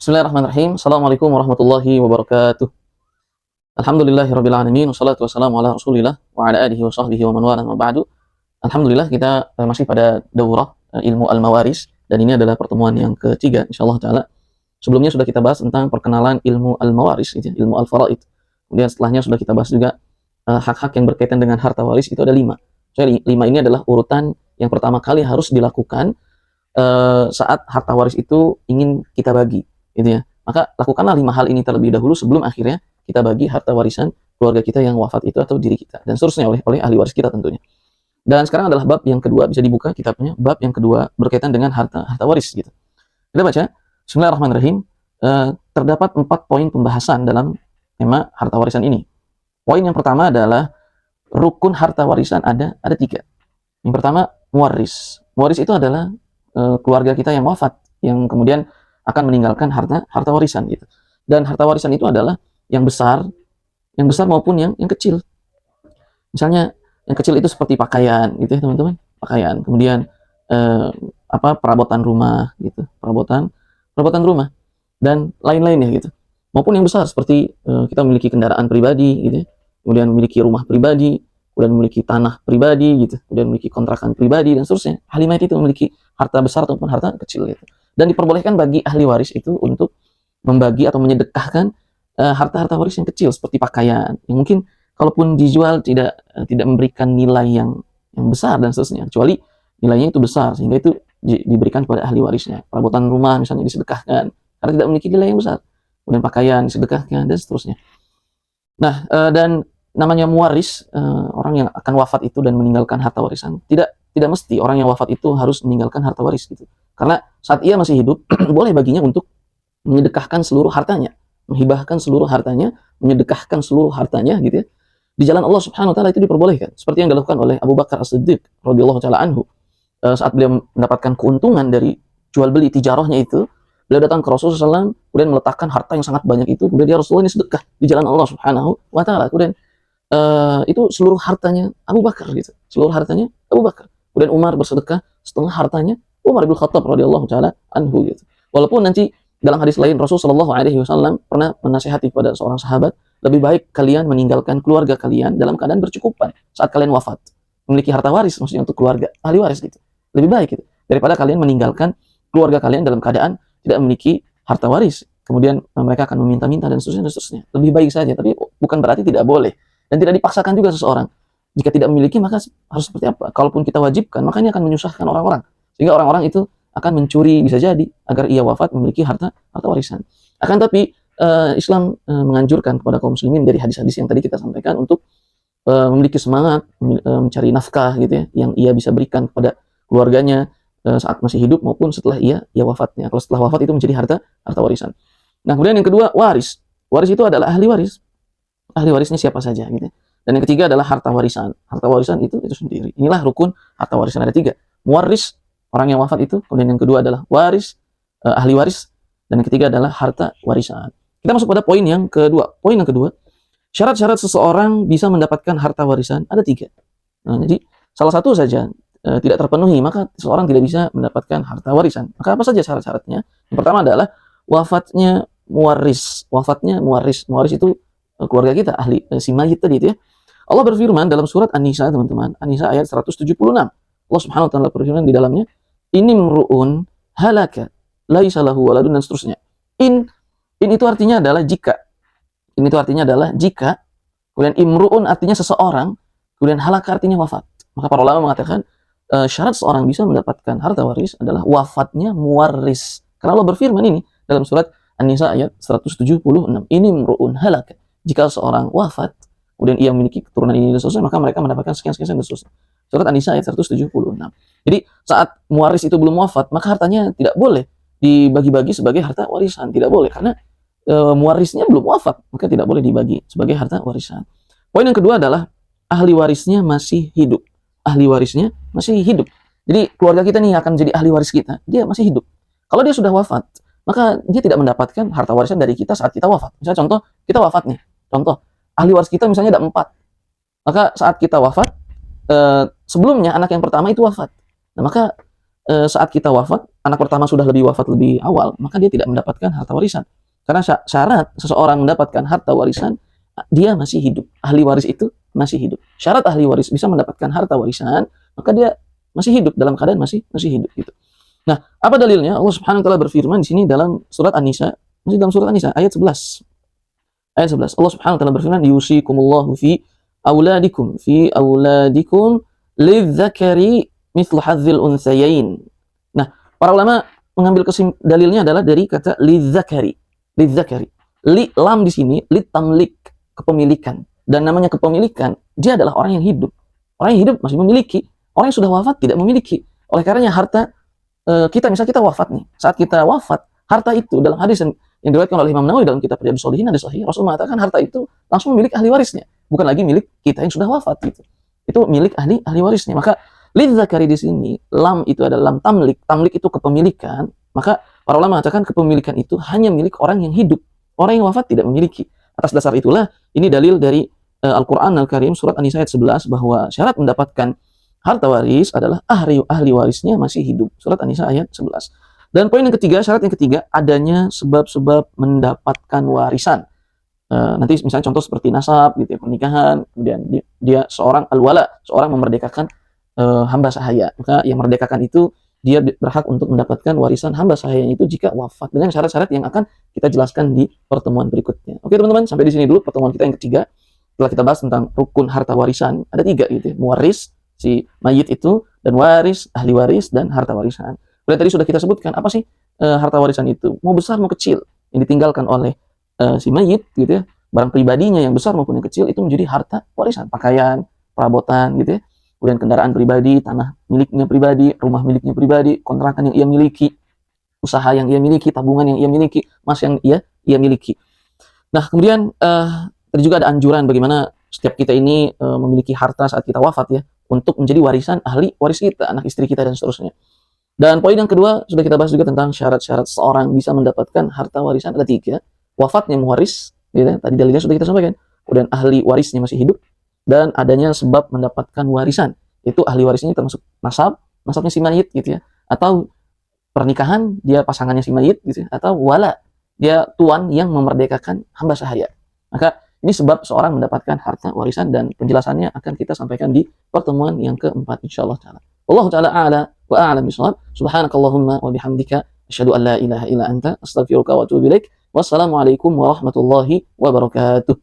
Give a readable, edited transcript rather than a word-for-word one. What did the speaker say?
Bismillahirrahmanirrahim. Assalamualaikum warahmatullahi wabarakatuh. Alhamdulillahirabbil alamin wassalatu wassalamu ala Rasulillah wa ala alihi wa sahbihi wa man wala ma ba'du. Alhamdulillah kita masih pada daurah ilmu al-mawaris dan ini adalah pertemuan yang ketiga insyaallah taala. Sebelumnya sudah kita bahas tentang perkenalan ilmu al-mawaris gitu, ilmu al-faraid. Kemudian setelahnya sudah kita bahas juga hak-hak yang berkaitan dengan harta waris itu ada 5. Jadi 5 ini adalah urutan yang pertama kali harus dilakukan saat harta waris itu ingin kita bagi gitu ya. Maka lakukanlah 5 hal ini terlebih dahulu sebelum akhirnya kita bagi harta warisan keluarga kita yang wafat itu atau diri kita dan seterusnya oleh ahli waris kita tentunya. Dan sekarang adalah bab yang kedua, bisa dibuka kitabnya, bab yang kedua berkaitan dengan harta waris gitu. Kita baca, Bismillahirrahmanirrahim. Terdapat 4 poin pembahasan dalam tema harta warisan ini. Poin yang pertama adalah rukun harta warisan ada 3. Yang pertama muwaris. Muwaris itu adalah keluarga kita yang wafat yang kemudian akan meninggalkan harta warisan gitu. Dan harta warisan itu adalah yang besar maupun yang kecil. Misalnya yang kecil itu seperti pakaian gitu ya teman-teman, pakaian. Kemudian perabotan rumah gitu, perabotan rumah dan lain-lainnya gitu. Maupun yang besar seperti kita memiliki kendaraan pribadi gitu ya. Kemudian memiliki rumah pribadi, kemudian memiliki tanah pribadi gitu, kemudian memiliki kontrakan pribadi dan seterusnya. Ahli mayit itu memiliki harta besar ataupun harta kecil gitu. Dan diperbolehkan bagi ahli waris itu untuk membagi atau menyedekahkan harta-harta waris yang kecil seperti pakaian yang mungkin kalaupun dijual tidak memberikan nilai yang besar dan seterusnya, kecuali nilainya itu besar sehingga itu diberikan kepada ahli warisnya. Perabotan rumah misalnya disedekahkan karena tidak memiliki nilai yang besar, kemudian pakaian disedekahkan dan seterusnya. Nah, dan namanya muwaris, orang yang akan wafat itu dan meninggalkan harta warisan, tidak mesti orang yang wafat itu harus meninggalkan harta waris gitu. Karena saat ia masih hidup boleh baginya untuk menyedekahkan seluruh hartanya, menghibahkan seluruh hartanya, menyedekahkan seluruh hartanya gitu ya. Di jalan Allah Subhanahu wa taala itu diperbolehkan. Seperti yang dilakukan oleh Abu Bakar As-Siddiq radhiyallahu taala anhu. Saat beliau mendapatkan keuntungan dari jual beli tijarahnya itu, beliau datang ke Rasulullah SAW, kemudian meletakkan harta yang sangat banyak itu, kemudian dia Rasulullah ini sedekah di jalan Allah Subhanahu wa taala. Kemudian itu seluruh hartanya Abu Bakar gitu. Seluruh hartanya Abu Bakar. Kemudian Umar bersedekah setengah hartanya Umar bin Khattab radhiyallahu taala anhu gitu. Walaupun nanti dalam hadis lain Rasulullah SAW pernah menasihati kepada seorang sahabat, lebih baik kalian meninggalkan keluarga kalian dalam keadaan bercukupan saat kalian wafat. Memiliki harta waris maksudnya untuk keluarga, ahli waris gitu. Lebih baik gitu. Daripada kalian meninggalkan keluarga kalian dalam keadaan tidak memiliki harta waris. Kemudian mereka akan meminta-minta dan seterusnya. Lebih baik saja, tapi bukan berarti tidak boleh. Dan tidak dipaksakan juga seseorang. Jika tidak memiliki maka harus seperti apa? Kalaupun kita wajibkan, maka ini akan menyusahkan orang-orang. Sehingga orang-orang itu akan mencuri bisa jadi agar ia wafat memiliki harta warisan. Akan tapi Islam menganjurkan kepada kaum muslimin dari hadis-hadis yang tadi kita sampaikan untuk memiliki semangat mencari nafkah gitu ya yang ia bisa berikan kepada keluarganya saat masih hidup maupun setelah ia wafatnya. Kalau setelah wafat itu menjadi harta warisan. Nah, kemudian yang kedua waris. Waris itu adalah ahli waris. Ahli warisnya siapa saja gitu. Dan yang ketiga adalah harta warisan. Harta warisan itu sendiri. Inilah rukun harta warisan ada 3. Muwaris, orang yang wafat itu. Kemudian yang kedua adalah waris, ahli waris. Dan yang ketiga adalah harta warisan. Kita masuk pada poin yang kedua. Poin yang kedua, syarat-syarat seseorang bisa mendapatkan harta warisan ada 3. Nah, jadi salah satu saja tidak terpenuhi, maka seseorang tidak bisa mendapatkan harta warisan. Maka apa saja syarat-syaratnya? Yang pertama adalah wafatnya muwaris. Wafatnya muwaris. Muwaris itu keluarga kita, ahli si mayit tadi itu ya. Allah berfirman dalam surat An-Nisa, teman-teman. An-Nisa ayat 176. Allah Subhanahu wa taala berfirman di dalamnya, "Inni mru'un halaka laisa lahu waladun" dan seterusnya. In itu artinya adalah jika. In itu artinya adalah jika. Kemudian imru'un artinya seseorang, kemudian halaka artinya wafat. Maka para ulama mengatakan syarat seorang bisa mendapatkan harta waris adalah wafatnya muwaris. Karena Allah berfirman ini dalam surat An-Nisa ayat 176. Ini imru'un halaka. Jika seorang wafat, kemudian ia memiliki keturunan ini dan seterusnya, maka mereka mendapatkan sekian-sekian dan seterusnya. Surat An-Nisa ayat 176. Jadi saat muwaris itu belum wafat, maka hartanya tidak boleh dibagi-bagi sebagai harta warisan. Tidak boleh, karena muwarisnya belum wafat, maka tidak boleh dibagi sebagai harta warisan. Poin yang kedua adalah ahli warisnya masih hidup. Ahli warisnya masih hidup. Jadi keluarga kita nih akan jadi ahli waris kita, dia masih hidup. Kalau dia sudah wafat, maka dia tidak mendapatkan harta warisan dari kita saat kita wafat. Misalnya contoh, kita wafat nih. Contoh, ahli waris kita misalnya ada 4. Maka saat kita wafat, sebelumnya anak yang pertama itu wafat. Nah, maka saat kita wafat, anak pertama sudah wafat lebih awal, maka dia tidak mendapatkan harta warisan. Karena syarat seseorang mendapatkan harta warisan, dia masih hidup. Ahli waris itu masih hidup. Syarat ahli waris bisa mendapatkan harta warisan, maka dia masih hidup, dalam keadaan masih hidup gitu. Nah, apa dalilnya? Allah Subhanahu wa taala berfirman di sini dalam surat An-Nisa, masih dalam surat An-Nisa ayat 11. Ayat 11. Allah Subhanahu wa taala berfirman, "Yusikumullahu fi auladikum lidzakari mithlu hadzil untsayain." Nah, para ulama mengambil dalilnya adalah dari kata lidzakari. Lidzakari. Lam di sini litamlik, kepemilikan. Dan namanya kepemilikan, dia adalah orang yang hidup. Orang yang hidup masih memiliki, orang yang sudah wafat tidak memiliki. Oleh karenanya harta kita, misalnya kita wafat nih, saat kita wafat, harta itu dalam hadis yang diriwayatkan oleh Imam Nawawi dalam kitab Riyadhus Shalihin, hadis sahih, Rasul mengatakan harta itu langsung milik ahli warisnya, bukan lagi milik kita yang sudah wafat gitu. Itu milik ahli warisnya. Maka lidzakari di sini, lam itu adalah lam tamlik. Tamlik itu kepemilikan. Maka para ulama mengatakan kepemilikan itu hanya milik orang yang hidup. Orang yang wafat tidak memiliki. Atas dasar itulah ini dalil dari Al-Qur'an Al-Karim surat An-Nisa ayat 11 bahwa syarat mendapatkan harta waris adalah ahli warisnya masih hidup. Surat An-Nisa ayat 11. Dan poin yang ketiga, syarat yang ketiga, adanya sebab-sebab mendapatkan warisan. Nanti misalnya contoh seperti nasab, gitu ya, pernikahan, kemudian dia seorang al-wala, seorang memerdekakan hamba sahaya. Maka yang merdekakan itu dia berhak untuk mendapatkan warisan hamba sahayanya itu jika wafat, dengan syarat-syarat yang akan kita jelaskan di pertemuan berikutnya. Oke teman-teman, sampai di sini dulu pertemuan kita yang ketiga. Setelah kita bahas tentang rukun harta warisan, ada 3 gitu ya, muwaris, si mayit itu, dan waris, ahli waris, dan harta warisan. Kemudian tadi sudah kita sebutkan apa sih harta warisan itu, mau besar mau kecil, yang ditinggalkan oleh si mayit gitu ya, barang pribadinya yang besar maupun yang kecil itu menjadi harta warisan, pakaian, perabotan gitu ya, kemudian kendaraan pribadi, tanah miliknya pribadi, rumah miliknya pribadi, kontrakan yang ia miliki, usaha yang ia miliki, tabungan yang ia miliki, emas yang ia miliki. Nah kemudian tadi juga ada anjuran bagaimana setiap kita ini memiliki harta saat kita wafat ya, untuk menjadi warisan ahli waris kita, anak istri kita dan seterusnya. Dan poin yang kedua sudah kita bahas juga tentang syarat-syarat seorang bisa mendapatkan harta warisan, ada 3. Wafatnya muwaris, gitu, tadi dalilnya sudah kita sampaikan. Kemudian ahli warisnya masih hidup, dan adanya sebab mendapatkan warisan, itu ahli warisnya termasuk nasabnya si mayit gitu ya, atau pernikahan dia pasangannya si mayit gitu ya, atau wala dia tuan yang memerdekakan hamba sahaya. Maka ini sebab seorang mendapatkan harta warisan, dan penjelasannya akan kita sampaikan di pertemuan yang keempat insyaallah taala. Wallahu taala a'la wa a'lam bishawab. Subhanakallahumma wa bihamdika asyhadu an la ilaha illa anta astaghfiruka wa atubu ilaik. Wassalamualaikum warahmatullahi wabarakatuh.